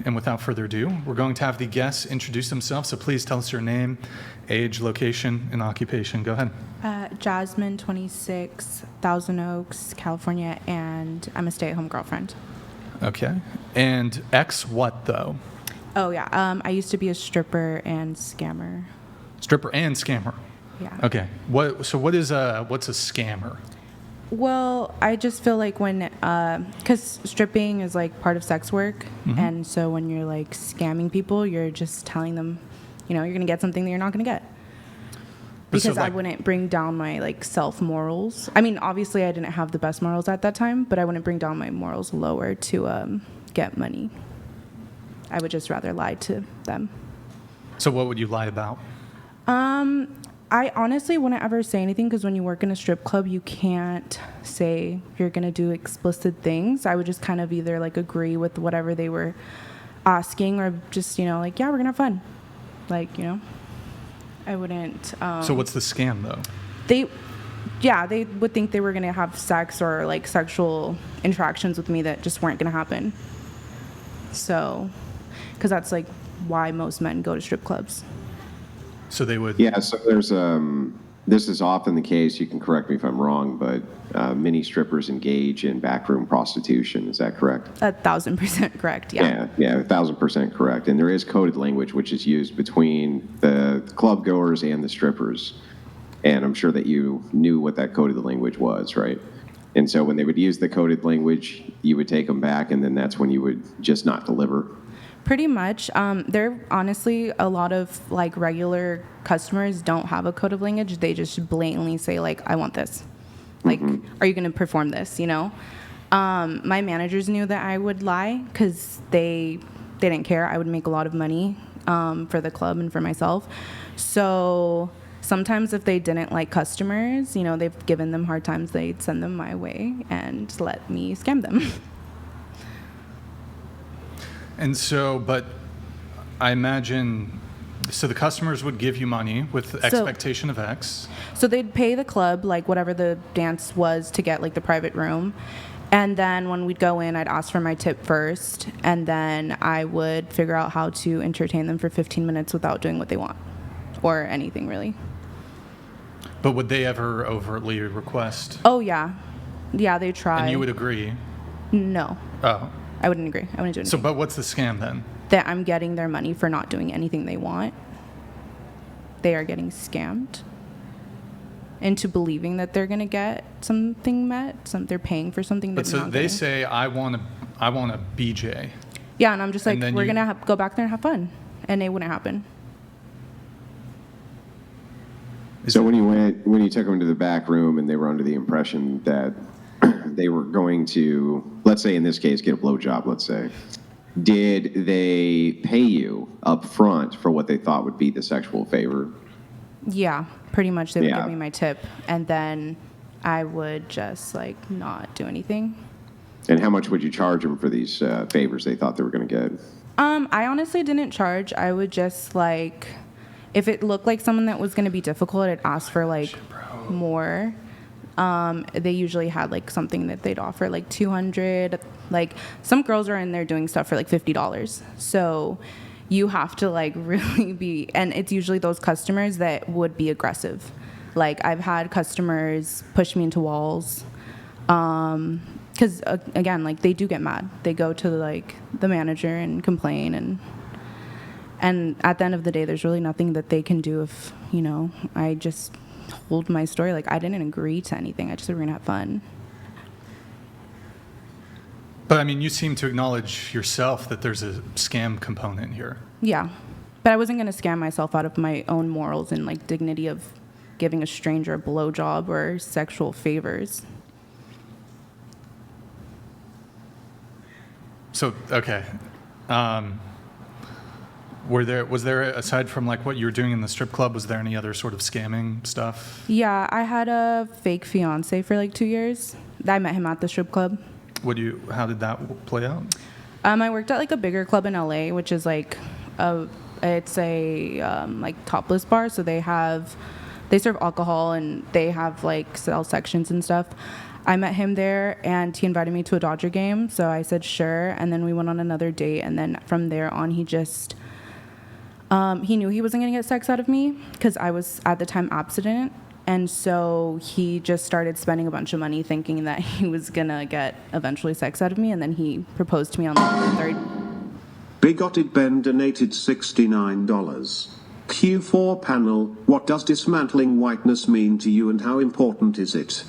And without further ado, we're going to have the guests introduce themselves. So please tell us your name, age, location, and occupation. Go ahead. Jasmine, 26, Thousand Oaks, California, and I'm a stay-at-home girlfriend. Okay. And X what, though? Oh, yeah. I used to be a stripper and scammer. Stripper and scammer. Yeah. Okay. What's a scammer? Well, I just feel like because stripping is like part of sex work, and so when you're like scamming people, you're just telling them, you're going to get something that you're not going to get. Because I wouldn't bring down my like self-morals. I mean, obviously I didn't have the best morals at that time, but I wouldn't bring down my morals lower to get money. I would just rather lie to them. So what would you lie about? I honestly wouldn't ever say anything because when you work in a strip club, you can't say you're going to do explicit things. I would just kind of either like agree with whatever they were asking or just, like, yeah, we're going to have fun. Like, I wouldn't. So what's the scam, though? They would think they were going to have sex or like sexual interactions with me that just weren't going to happen. So, because that's like why most men go to strip clubs. So they would. Yeah. So there's this is often the case. You can correct me if I'm wrong, but many strippers engage in backroom prostitution. Is that correct? 1,000% correct. Yeah. Yeah, 1,000% correct. And there is coded language which is used between the club goers and the strippers. And I'm sure that you knew what that coded language was, right? And so when they would use the coded language, you would take them back, and then that's when you would just not deliver. Pretty much. There honestly, a lot of like regular customers don't have a code of language. They just blatantly say like, I want this. Like, are you going to perform this? My managers knew that I would lie because they didn't care. I would make a lot of money for the club and for myself. So sometimes if they didn't like customers, they've given them hard times, they'd send them my way and let me scam them. And so, but I imagine, so the customers would give you money with the expectation of X. So they'd pay the club, like whatever the dance was to get like the private room. And then when we'd go in, I'd ask for my tip first. And then I would figure out how to entertain them for 15 minutes without doing what they want or anything really. But would they ever overtly request? Oh, yeah. Yeah, they try. And you would agree? No. Oh. I wouldn't agree. I wouldn't do anything. So, but what's the scam then? That I'm getting their money for not doing anything they want. They are getting scammed into believing that they're going to get something met. They're paying for something that they're not getting. They say, I want a BJ. Yeah, and I'm just like, we're going to go back there and have fun. And it wouldn't happen. So when you took them to the back room and they were under the impression that they were going to, let's say in this case, get a blowjob, let's say, did they pay you up front for what they thought would be the sexual favor? Yeah, pretty much. They would give me my tip, and then I would just like not do anything. And how much would you charge them for these favors they thought they were going to get? I honestly didn't charge. I would just like, if it looked like someone that was going to be difficult, I'd ask for like more. They usually had like something that they'd offer like $200. Like some girls are in there doing stuff for like $50. So you have to like really be, and it's usually those customers that would be aggressive. Like I've had customers push me into walls. Because again, like they do get mad. They go to like the manager and complain, and at the end of the day, there's really nothing that they can do if I just told my story. Like I didn't agree to anything. I just said we're gonna have fun. But I mean, you seem to acknowledge yourself that there's a scam component here. Yeah, but I wasn't gonna scam myself out of my own morals and like dignity of giving a stranger a blowjob or sexual favors. So okay, was there aside from like what you were doing in the strip club, was there any other sort of scamming stuff? Yeah, I had a fake fiance for like 2 years. I met him at the strip club. How did that play out? I worked at like a bigger club in LA, which is like it's a like topless bar. So they serve alcohol and they have like sell sections and stuff. I met him there, and he invited me to a Dodger game. So I said sure, and then we went on another date. And then from there on, he just he knew he wasn't gonna get sex out of me because I was at the time abstinent, and so he just started spending a bunch of money, thinking that he was gonna get eventually sex out of me. And then he proposed to me on like the third. Bigoted Ben donated $69. Q4 panel, what does dismantling whiteness mean to you and how important is it?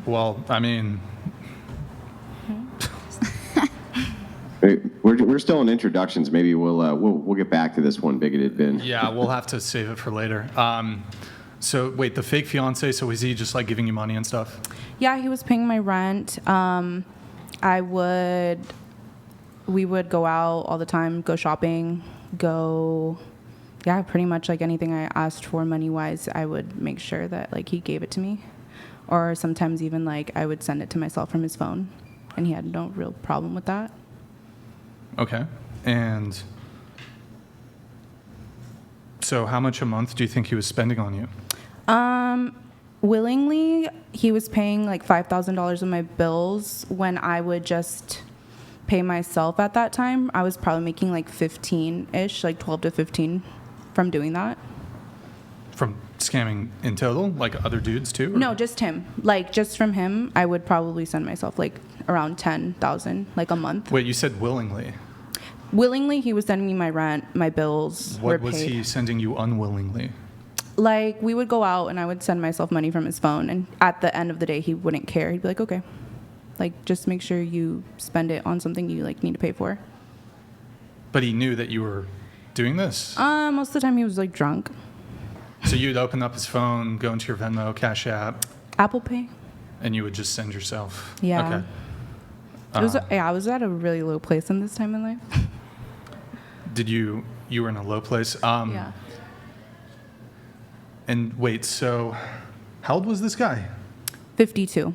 Well, I mean, We're still in introductions. Maybe we'll get back to this one, Bigoted Ben. yeah, we'll have to save it for later. So wait, the fake fiance, so was he just like giving you money and stuff? Yeah, he was paying my rent. We would go out all the time, go shopping, pretty much like anything I asked for money-wise, I would make sure that like he gave it to me. Or sometimes even like I would send it to myself from his phone, and he had no real problem with that. Okay. And so how much a month do you think he was spending on you? Willingly, he was paying like $5,000 of my bills when I would just pay myself at that time. I was probably making like 15-ish, like 12 to 15 from doing that. From scamming in total, like other dudes too? Or? No, just him. Like just from him, I would probably send myself like around 10,000 like a month. Wait, you said willingly. Willingly, he was sending me my rent, my bills were What was paid. he sending you unwillingly? Like we would go out and I would send myself money from his phone, and at the end of the day he wouldn't care. He'd be like, okay, like just make sure you spend it on something you like need to pay for. But he knew that you were doing this? Most of the time he was like drunk. So you'd open up his phone, go into your Venmo, Cash App, Apple Pay. and you would just send yourself? Yeah. Okay. I was at a really low place in this time in life. You were in a low place? Yeah. And wait, so how old was this guy? 52.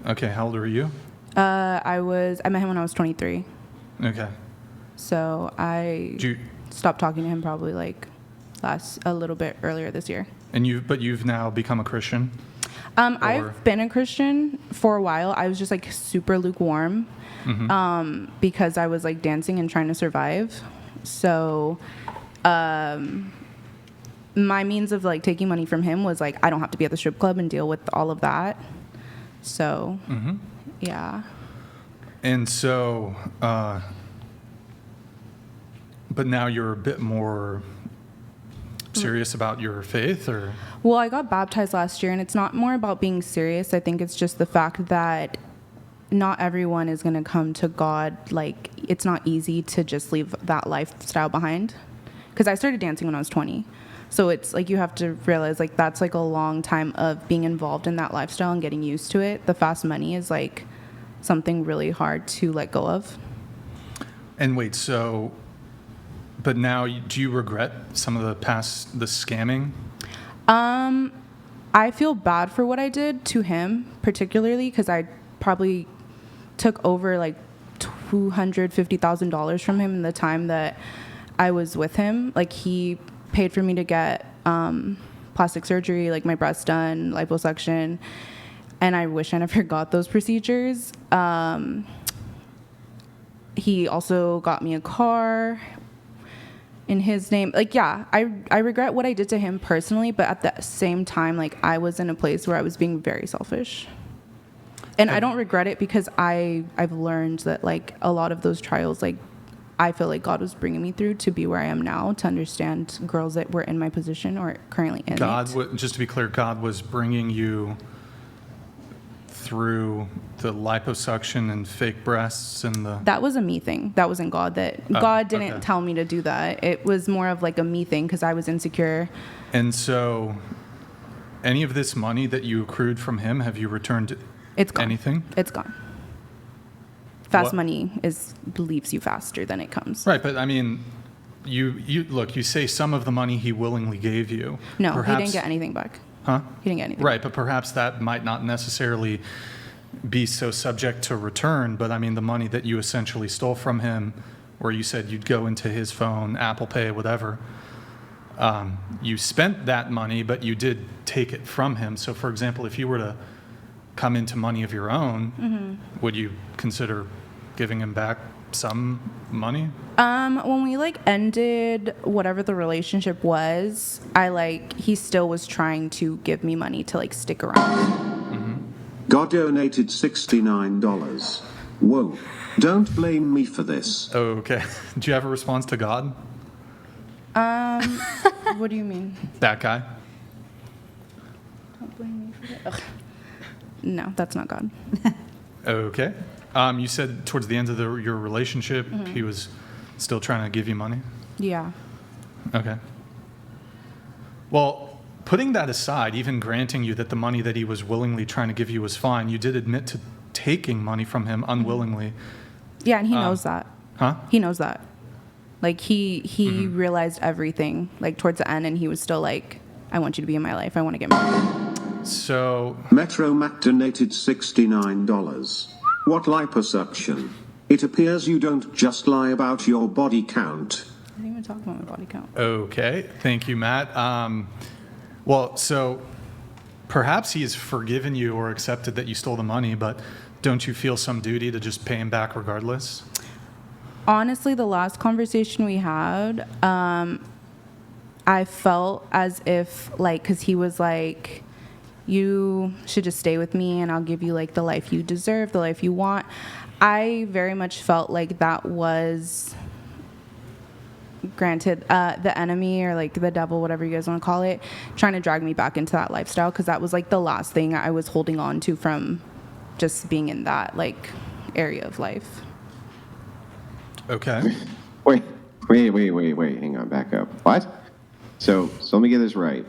Okay, how old were you? I met him when I was 23. Okay. So I Do you, stopped talking to him probably like a little bit earlier this year. but you've now become a Christian? I've been a Christian for a while. I was just like super lukewarm because I was like dancing and trying to survive. So my means of like taking money from him was like I don't have to be at the strip club and deal with all of that. So yeah. And so, but now you're a bit more serious about your faith, or? Well, I got baptized last year, and it's not more about being serious. I think it's just the fact that not everyone is going to come to God. Like, it's not easy to just leave that lifestyle behind. Because I started dancing when I was 20. So it's like you have to realize, like, that's like a long time of being involved in that lifestyle and getting used to it. The fast money is like something really hard to let go of. And wait, so, but now, do you regret some of the scamming? I feel bad for what I did to him, particularly because I probably took over like $250,000 from him in the time that I was with him. Like he paid for me to get plastic surgery, like my breast done, liposuction, and I wish I never got those procedures. He also got me a car in his name. Like, yeah, I regret what I did to him personally, but at the same time, like, I was in a place where I was being very selfish. And I don't regret it because I've learned that, like, a lot of those trials, like, I feel like God was bringing me through to be where I am now, to understand girls that were in my position or currently in it. Just to be clear, God was bringing you through the liposuction and fake breasts and the... That was a me thing. That wasn't God. God didn't tell me to do that. It was more of like a me thing because I was insecure. And so any of this money that you accrued from him, have you returned It's gone. anything? It's gone. Fast What? money leaves you faster than it comes. Right, but I mean, you say some of the money he willingly gave you. No, Perhaps, he didn't get anything back. Huh? He didn't get anything. Right, but perhaps that might not necessarily be so subject to return, but I mean, the money that you essentially stole from him, where you said you'd go into his phone, Apple Pay, whatever, you spent that money, but you did take it from him. So, for example, if you were to come into money of your own, would you consider giving him back some money? When we like ended whatever the relationship was, he still was trying to give me money to like stick around. God donated $69. Whoa. Don't blame me for this. Okay. Do you have a response to God? What do you mean? That guy? Don't blame me for that. Ugh. No, that's not God. Okay. You said towards the end of your relationship, he was still trying to give you money? Yeah. Okay. Well, putting that aside, even granting you that the money that he was willingly trying to give you was fine, you did admit to taking money from him unwillingly. Yeah, and he knows that. Huh? He knows that. Like he realized everything like towards the end, and he was still like, I want you to be in my life. I want to get married. So, Metro Mac donated $69. What liposuction? It appears you don't just lie about your body count. I didn't even talk about my body count. okay. Thank you, Matt. Well, so perhaps he has forgiven you or accepted that you stole the money, but don't you feel some duty to just pay him back regardless? Honestly, the last conversation we had, I felt as if, like, because he was like, you should just stay with me and I'll give you, like, the life you deserve, the life you want. I very much felt like that was, granted, the enemy or, like, the devil, whatever you guys want to call it, trying to drag me back into that lifestyle, because that was, like, the last thing I was holding on to from just being in that, like, area of life. Okay. Wait. Hang on, back up. What? So let me get this right.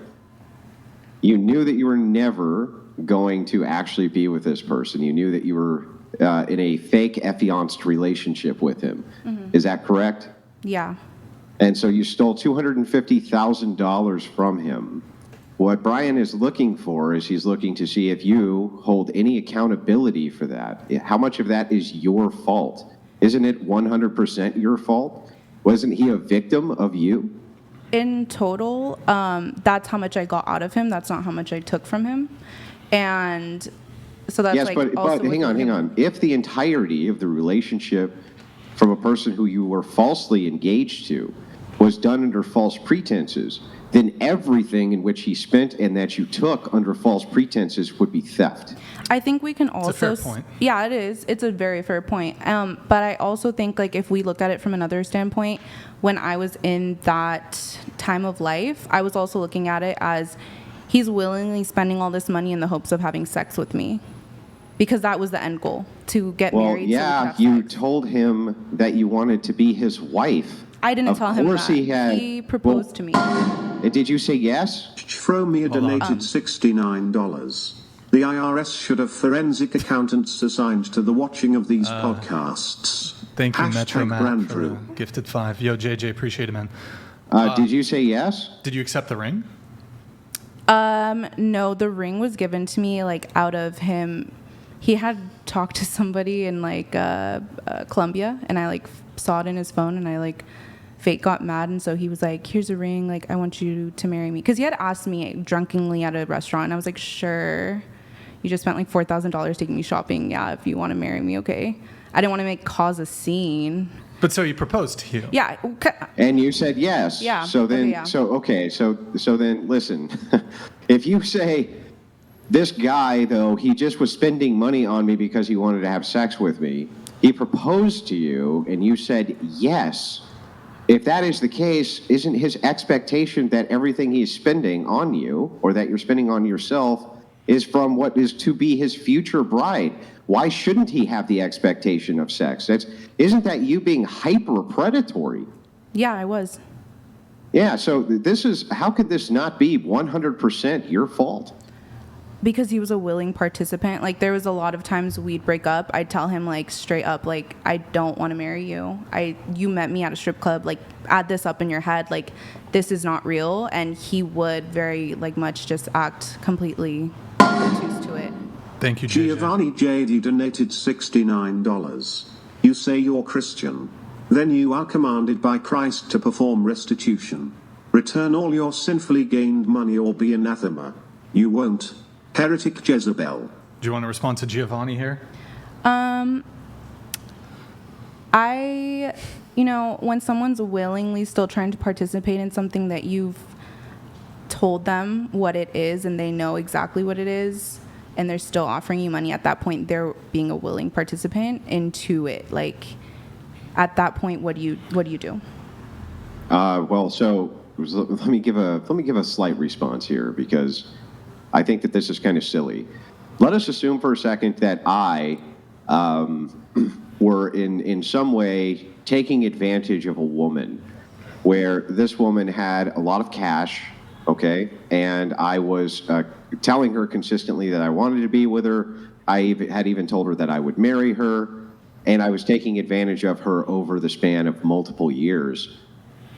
You knew that you were never going to actually be with this person. You knew that you were in a fake affianced relationship with him. Is that correct? Yeah. And so you stole $250,000 from him. What Brian is looking for is he's looking to see if you hold any accountability for that. How much of that is your fault? Isn't it 100% your fault? Wasn't he a victim of you? In total, that's how much I got out of him. That's not how much I took from him. And so that's Yes, like but also hang on. If the entirety of the relationship from a person who you were falsely engaged to was done under false pretenses, then everything in which he spent and that you took under false pretenses would be theft. I think we can also... It's a fair point. Yeah, it is. It's a very fair point. But I also think, like, if we look at it from another standpoint, when I was in that time of life, I was also looking at it as he's willingly spending all this money in the hopes of having sex with me. Because that was the end goal, to get Well, married. yeah, so we could have you sex. told him that you wanted to be his wife. I didn't Of tell him course that. he proposed to me. Did you say yes? Fromia Hold on. donated $69. The IRS should have forensic accountants assigned to the watching of these podcasts. Thank you, Hashtag Metro Matt, for the Brandrew. gifted 5. Yo, JJ, appreciate it, man. Did you say yes? Did you accept the ring? No, the ring was given to me, like, out of him. He had talked to somebody in, like, Colombia, and I, like, saw it in his phone, and I, like, fake got mad, and so he was like, here's a ring, like, I want you to marry me. Because he had asked me drunkenly at a restaurant, and I was like, sure. You just spent, like, $4,000 taking me shopping. Yeah, if you want to marry me, okay. I didn't want to cause a scene. But so he proposed to you. Yeah. Okay. And you said yes. Yeah, So then, okay, yeah. so then, listen. If you say this guy, though, he just was spending money on me because he wanted to have sex with me. He proposed to you, and you said yes. If that is the case, isn't his expectation that everything he's spending on you, or that you're spending on yourself, is from what is to be his future bride? Why shouldn't he have the expectation of sex? Isn't that you being hyper predatory? Yeah, I was. Yeah, so how could this not be 100% your fault? Because he was a willing participant. Like, there was a lot of times we'd break up. I'd tell him, like, straight up, like, I don't want to marry you. You met me at a strip club. Like, add this up in your head. Like, this is not real. And he would very, like, much just act completely obtuse to it. Thank you, JJ. Giovanni JD donated $69. You say you're Christian. Then you are commanded by Christ to perform restitution. Return all your sinfully gained money or be anathema. You won't. Heretic Jezebel. you want to respond to Giovanni here? When someone's willingly still trying to participate in something that you've told them what it is and they know exactly what it is and they're still offering you money, at that point they're being a willing participant into it. Like, at that point, what do you do? Well, so let me give a slight response here, because I think that this is kind of silly. Let us assume for a second that I were in some way taking advantage of a woman, where this woman had a lot of cash, okay, and I was telling her consistently that I wanted to be with her. Had even told her that I would marry her, and I was taking advantage of her over the span of multiple years.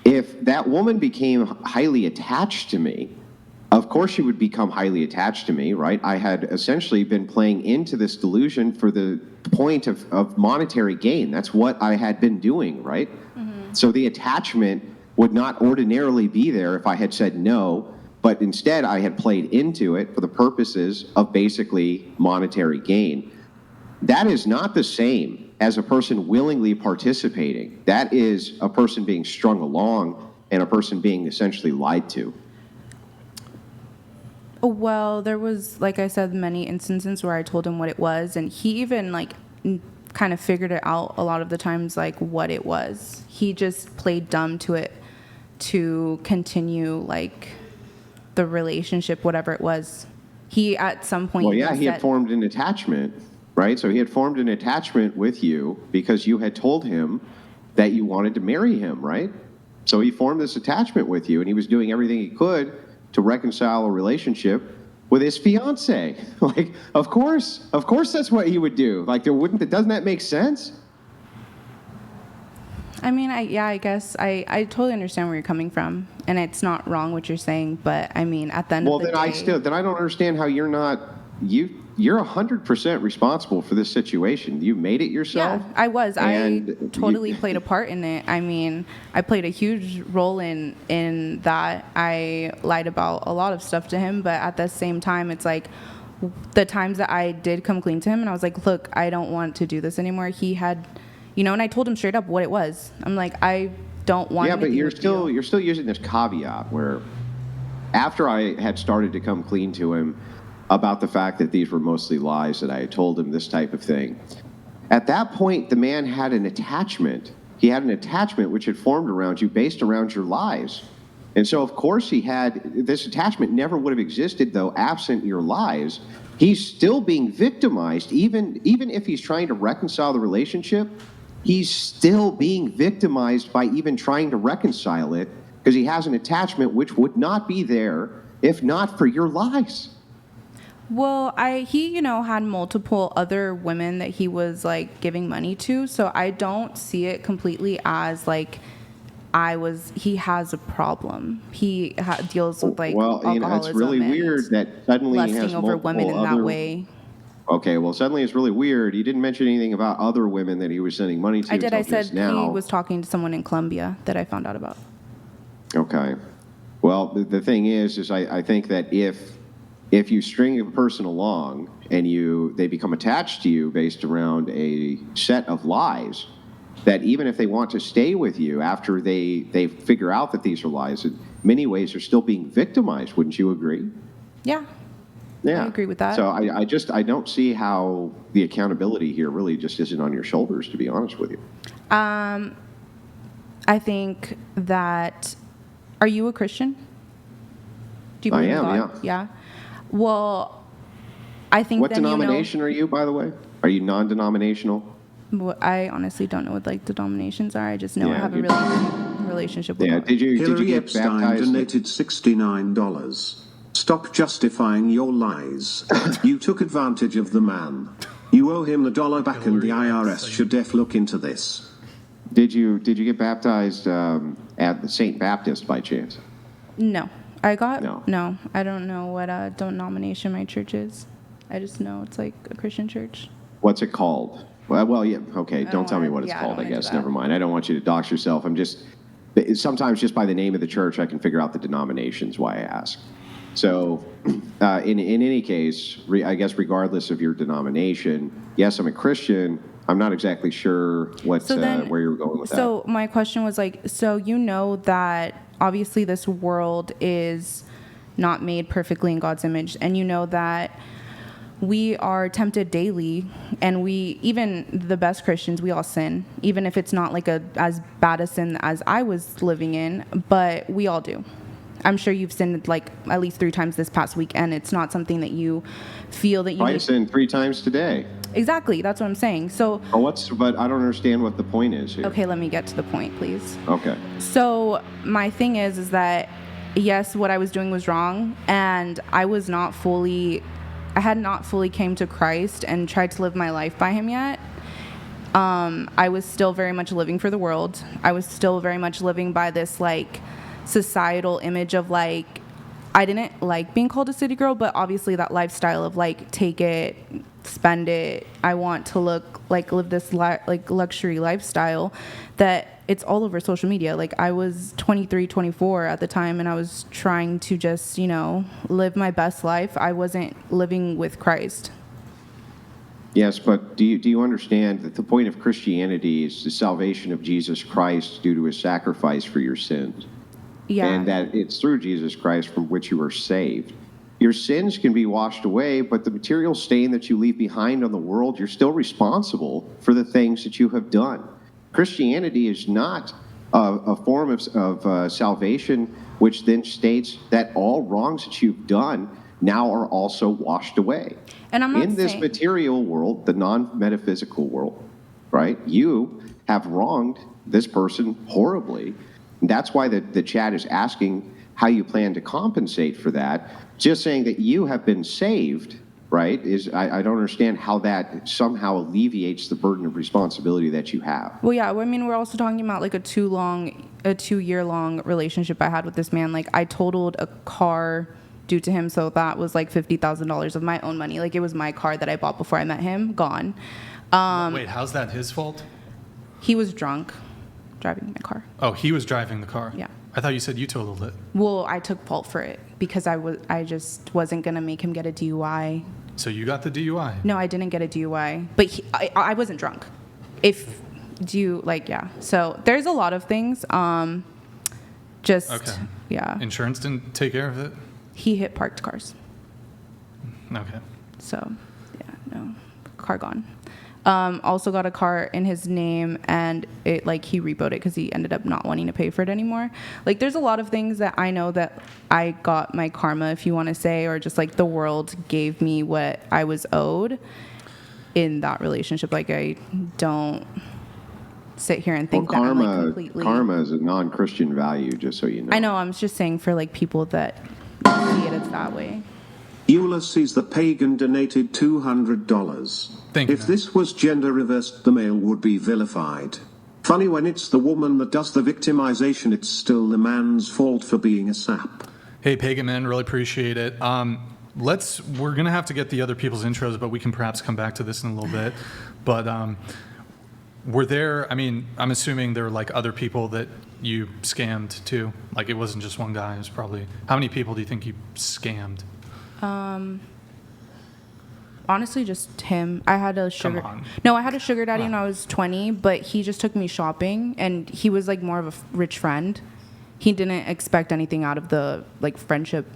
If that woman became highly attached to me, of course she would become highly attached to me, right? I had essentially been playing into this delusion for the point of monetary gain. That's what I had been doing, right? Mm-hmm. So the attachment would not ordinarily be there if I had said no, but instead I had played into it for the purposes of basically monetary gain. That is not the same as a person willingly participating. That is a person being strung along and a person being essentially lied to. Well, there was, like I said, many instances where I told him what it was, and he even kind of figured it out a lot of the times, like what it was. He just played dumb to it to continue like the relationship, whatever it was. He at some point. Well, yeah, he had formed an attachment, right? So he had formed an attachment with you because you had told him that you wanted to marry him, right? So he formed this attachment with you, and he was doing everything he could to reconcile a relationship with his fiance. Like, of course that's what he would do. Like, doesn't that make sense? I mean, I guess I totally understand where you're coming from, and it's not wrong what you're saying, but I mean, at the end of the day. Well, then I don't understand how you're 100% responsible for this situation. You made it yourself. Yeah, I was. I totally played a part in it. I mean, I played a huge role in that. I lied about a lot of stuff to him, but at the same time, it's like the times that I did come clean to him and I was like, look, I don't want to do this anymore. He had, and I told him straight up what it was. I'm like, I don't want. Yeah, but you're still using this caveat where after I had started to come clean to him about the fact that these were mostly lies, that I had told him this type of thing. At that point, the man had an attachment. He had an attachment which had formed around you based around your lies. And so, of course, this attachment never would have existed, though, absent your lies. He's still being victimized, even if he's trying to reconcile the relationship, he's still being victimized by even trying to reconcile it, because he has an attachment which would not be there if not for your lies. Well, he had multiple other women that he was like giving money to, so I don't see it completely as like he has a problem. He deals with like alcoholism. It's really weird that suddenly he has lusting over women in that way. Okay, well, suddenly it's really weird. He didn't mention anything about other women that he was sending money to. I did. I said he was talking to someone in Colombia that I found out about. Okay. Well, the thing is I think that if you string a person along and they become attached to you based around a set of lies, that even if they want to stay with you after they figure out that these are lies, in many ways they're still being victimized. Wouldn't you agree? Yeah. Yeah. I agree with that. So I don't see how the accountability here really just isn't on your shoulders, to be honest with you. I think that, are you a Christian? Do you believe in God? Yeah. Well, I think. What denomination are you, by the way? Are you non-denominational? Well, I honestly don't know what like denominations are. I just know I have a really good relationship with God. Did you Hillary get Epstein baptized? donated $69. Stop justifying your lies. You took advantage of the man. You owe him the dollar back, and the IRS should look into this. Did you get baptized at the St. Baptist by chance? No. I don't know what denomination my church is. I just know it's like a Christian church. What's it called? Well, yeah, okay. Don't tell me what it's called, I guess. Never mind. I don't want you to dox yourself. Sometimes just by the name of the church, I can figure out the denominations, why I ask. So in any case, I guess regardless of your denomination, yes, I'm a Christian. I'm not exactly sure where you're going with that. So my question was like, so you know that obviously this world is not made perfectly in God's image, and you know that we are tempted daily, and even the best Christians, we all sin, even if it's not like as bad a sin as I was living in, but we all do. I'm sure you've sinned like at least 3 times this past week, and it's not something that you feel that you I need. sinned 3 times today. Exactly, that's what I'm saying. So, But I don't understand what the point is here. okay, let me get to the point, please. Okay. So my thing is that yes, what I was doing was wrong, and I had not fully came to Christ and tried to live my life by Him yet. I was still very much living for the world. I was still very much living by this like societal image of like, I didn't like being called a city girl, but obviously that lifestyle of like, take it, spend it. I want to live this like luxury lifestyle that it's all over social media. Like I was 23, 24 at the time, and I was trying to just, live my best life. I wasn't living with Christ. Yes, but do you understand that the point of Christianity is the salvation of Jesus Christ due to his sacrifice for your sins? Yeah. And that it's through Jesus Christ from which you are saved. Your sins can be washed away, but the material stain that you leave behind on the world, you're still responsible for the things that you have done. Christianity is not a form of salvation which then states that all wrongs that you've done now are also washed away. And I'm not in this saying- material world, the non-metaphysical world, right? You have wronged this person horribly. And that's why the chat is asking how you plan to compensate for that. Just saying that you have been saved, right, I don't understand how that somehow alleviates the burden of responsibility that you have. Well, yeah. I mean, we're also talking about like a 2-year-long relationship I had with this man. Like I totaled a car due to him, so that was like $50,000 of my own money. Like it was my car that I bought before I met him, gone. Wait, how's that his fault? He was drunk driving my car. Oh, he was driving the car? Yeah. I thought you said you totaled it. Well, I took fault for it because I just wasn't gonna make him get a DUI. So you got the DUI? No, I didn't get a DUI, but I wasn't drunk. So there's a lot of things. Okay. Yeah. Insurance didn't take care of it? He hit parked cars. Okay. So, yeah, no, car gone. Also got a car in his name, and he repoed it because he ended up not wanting to pay for it anymore. Like, there's a lot of things that I know that I got my karma, if you want to say, or just like the world gave me what I was owed in that relationship. Like, I don't sit here and think that I'm like completely. Karma is a non-Christian value, just so you know. I know. I'm just saying for like people that see it as that way. Ulysses the Pagan donated $200. Thank you, If man. this was gender reversed, the male would be vilified. Funny when it's the woman that does the victimization, it's still the man's fault for being a sap. Hey, Pagan Man, really appreciate it. We're going to have to get the other people's intros, but we can perhaps come back to this in a little bit. But I'm assuming there were like other people that you scammed too. Like it wasn't just one guy. It was probably, how many people do you think you scammed? Honestly, just him. I had a sugar. on. No, I had a sugar daddy when I was 20, but he just took me shopping, and he was like more of a rich friend. He didn't expect anything out of the like friendship.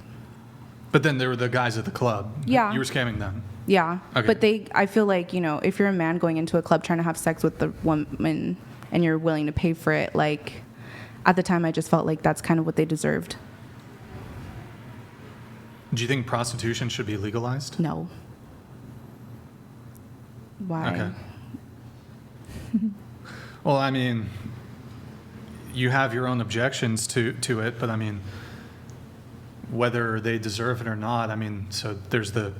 But then there were the guys at the club. Yeah. You were scamming them. Yeah, Okay. but I feel like if you're a man going into a club trying to have sex with the woman and you're willing to pay for it, like at the time I just felt like that's kind of what they deserved. Do you think prostitution should be legalized? No. Why? Okay. Well, I mean, you have your own objections to it, but I mean, whether they deserve it or not, I mean, so there's a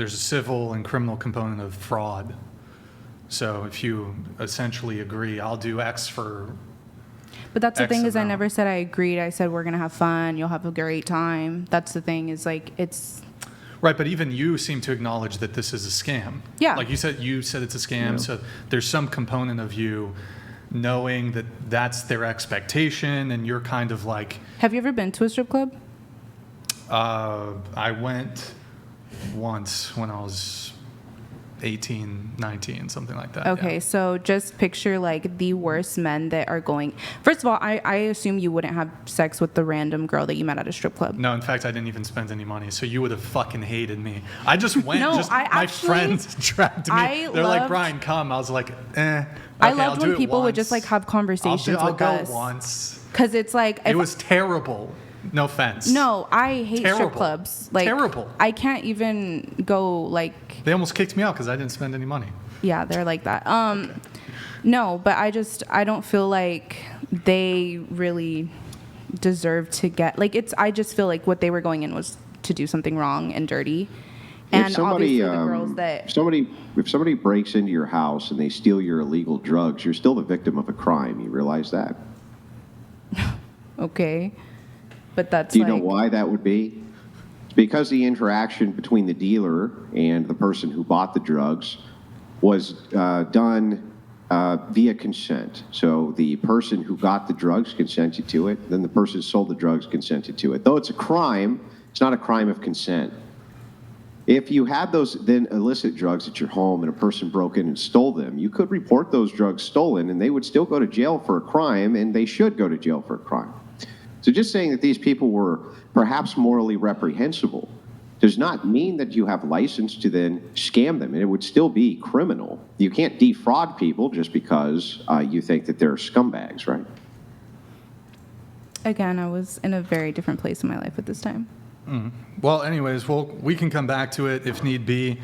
civil and criminal component of fraud. So if you essentially agree, I'll do X for But that's the X thing is I amount. never said I agreed. I said we're going to have fun. You'll have a great time. That's the thing is like it's right, but even you seem to acknowledge that this is a scam. Yeah. Like you said it's a scam. So there's some component of you knowing that that's their expectation, and you're kind of like, Have you ever been to a strip club? I went once when I was 18, 19, something like that. Okay, yeah. so just picture like the worst men that are going. First of all, I assume you wouldn't have sex with the random girl that you met at a strip club. No, in fact, I didn't even spend any money, so you would have fucking hated me. I just went. No, just I my actually- friends dragged me. I They're like, loved- Brian, come. I was like, eh. I okay, I'll loved do when it people would just once. like have conversations I'll with go us. once. Because it's like It was terrible. No offense. no, I hate strip Terrible. clubs. Like Terrible. I can't even go like They almost kicked me out because I didn't spend any money. yeah, they're like that. No, but I don't feel like they really deserve to get like it's. I just feel like what they were going in was to do something wrong and dirty. And obviously the girls that if somebody breaks into your house and they steal your illegal drugs, you're still the victim of a crime. You realize that? okay, but that's Do you like, know why that would be? It's because the interaction between the dealer and the person who bought the drugs was done via consent. So the person who got the drugs consented to it, then the person who sold the drugs consented to it. Though it's a crime, it's not a crime of consent. If you had those then illicit drugs at your home and a person broke in and stole them, you could report those drugs stolen and they would still go to jail for a crime, and they should go to jail for a crime. So just saying that these people were perhaps morally reprehensible does not mean that you have license to then scam them, and it would still be criminal. You can't defraud people just because you think that they're scumbags, right? again, I was in a very different place in my life at this time. Well, anyways, we can come back to it if need be.